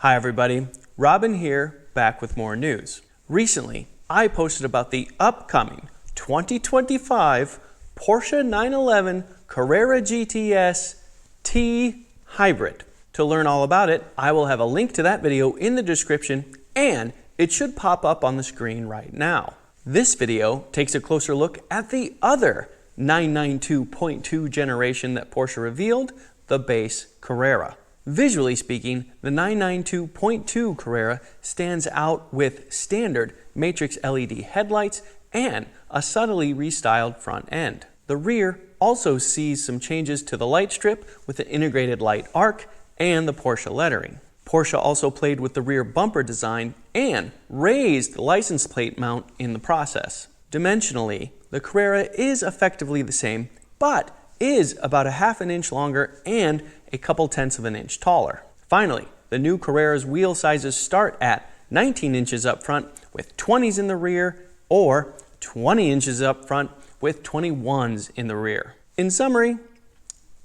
Hi everybody, Robin here, back with more news. Recently, I posted about the upcoming 2025 Porsche 911 Carrera GTS T Hybrid. To learn all about it, I will have a link to that video in the description, and it should pop up on the screen right now. This video takes a closer look at the other 992.2 generation that Porsche revealed, the base Carrera. Visually speaking, the 992.2 Carrera stands out with standard matrix LED headlights and a subtly restyled front end. The rear also sees some changes to the light strip with an integrated light arc and the Porsche lettering. Porsche also played with the rear bumper design and raised the license plate mount in the process. Dimensionally, the Carrera is effectively the same, but is about a half an inch longer and a couple tenths of an inch taller. Finally, the new Carrera's wheel sizes start at 19 inches up front with 20s in the rear, or 20 inches up front with 21s in the rear. In summary,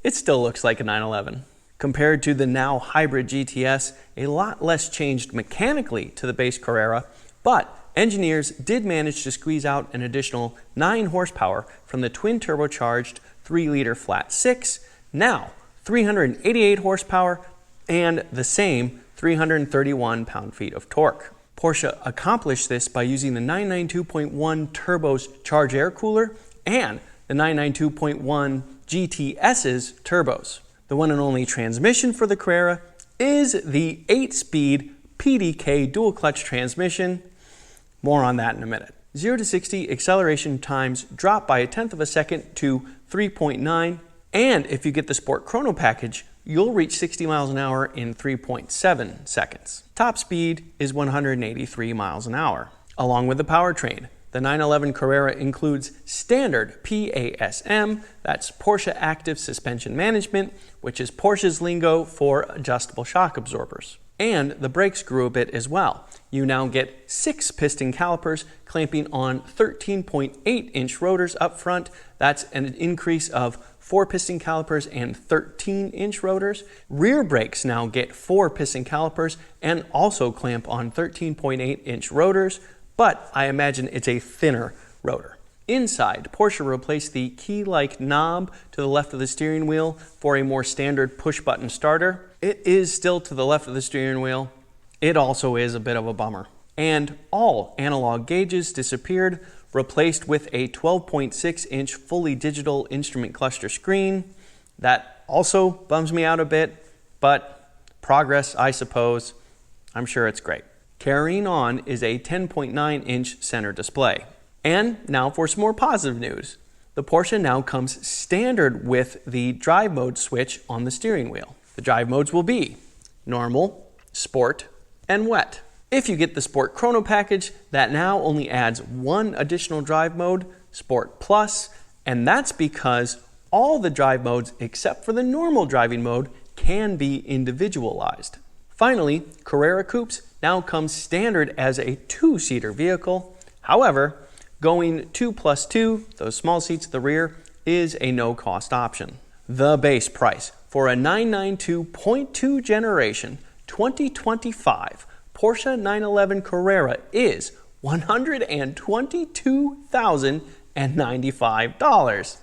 it still looks like a 911. Compared to the now hybrid GTS, a lot less changed mechanically to the base Carrera, but engineers did manage to squeeze out an additional 9 horsepower from the twin turbocharged 3-liter flat 6, now 388 horsepower, and the same 331 pound-feet of torque. Porsche accomplished this by using the 992.1 Turbo's Charge Air Cooler and the 992.1 GTS's turbos. The one and only transmission for the Carrera is the 8-speed PDK dual-clutch transmission. More on that in a minute. 0 to 60 acceleration times drop by 1/10 of a second to 3.9, and if you get the Sport Chrono package, you'll reach 60 miles an hour in 3.7 seconds. Top speed is 183 miles an hour. Along with the powertrain, the 911 Carrera includes standard PASM, that's Porsche Active Suspension Management, which is Porsche's lingo for adjustable shock absorbers. And the brakes grew a bit as well. You now get 6 piston calipers clamping on 13.8-inch rotors up front. That's an increase of 4 piston calipers and 13-inch rotors. Rear brakes now get 4 piston calipers and also clamp on 13.8-inch rotors, but I imagine it's a thinner rotor. Inside, Porsche replaced the key-like knob to the left of the steering wheel for a more standard push-button starter. It is still to the left of the steering wheel. It also is a bit of a bummer. And all analog gauges disappeared, replaced with a 12.6-inch fully digital instrument cluster screen. That also bums me out a bit, but progress, I suppose. I'm sure it's great. Carrying on is a 10.9-inch center display. And now for some more positive news. The Porsche now comes standard with the drive mode switch on the steering wheel. The drive modes will be normal, sport, and wet. If you get the Sport Chrono package, that now only adds 1 additional drive mode, Sport Plus, and that's because all the drive modes except for the normal driving mode can be individualized. Finally, Carrera Coupes now comes standard as a 2-seater vehicle. However, going 2+2, those small seats at the rear, is a no-cost option. The base price for a 992.2 generation 2025 Porsche 911 Carrera is $122,095.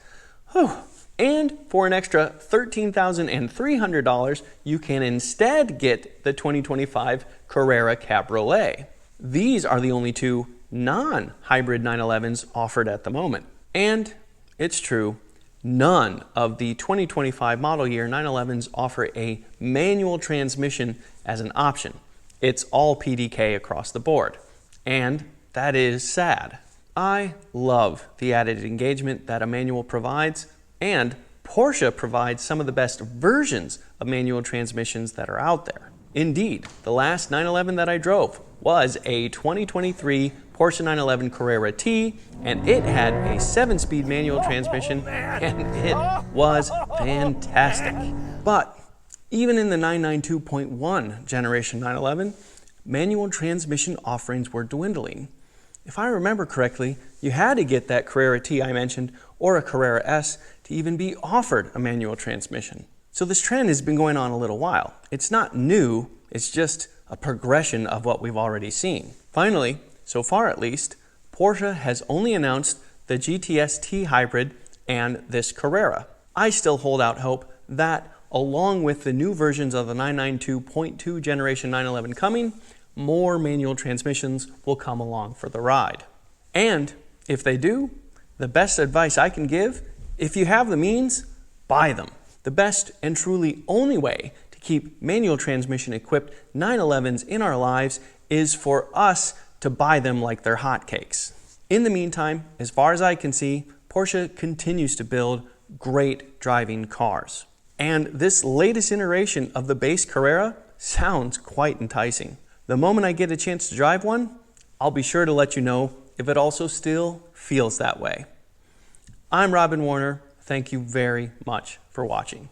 And for an extra $13,300, you can instead get the 2025 Carrera Cabriolet. These are the only 2 non-hybrid 911s offered at the moment. And it's true, none of the 2025 model year 911s offer a manual transmission as an option. It's all PDK across the board. And that is sad. I love the added engagement that a manual provides, and Porsche provides some of the best versions of manual transmissions that are out there. Indeed, the last 911 that I drove was a 2023 Porsche 911 Carrera T, and it had a 7-speed manual transmission, and it was fantastic. But even in the 992.1 generation 911, manual transmission offerings were dwindling. If I remember correctly, you had to get that Carrera T I mentioned or a Carrera S to even be offered a manual transmission. So this trend has been going on a little while. It's not new, it's just a progression of what we've already seen. Finally, so far at least, Porsche has only announced the GTS T Hybrid and this Carrera. I still hold out hope that, along with the new versions of the 992.2 Generation 911 coming, more manual transmissions will come along for the ride. And if they do, the best advice I can give, if you have the means, buy them. The best and truly only way to keep manual transmission equipped 911s in our lives is for us to buy them like they're hotcakes. In the meantime, as far as I can see, Porsche continues to build great driving cars. And this latest iteration of the base Carrera sounds quite enticing. The moment I get a chance to drive one, I'll be sure to let you know if it also still feels that way. I'm Robin Warner. Thank you very much for watching.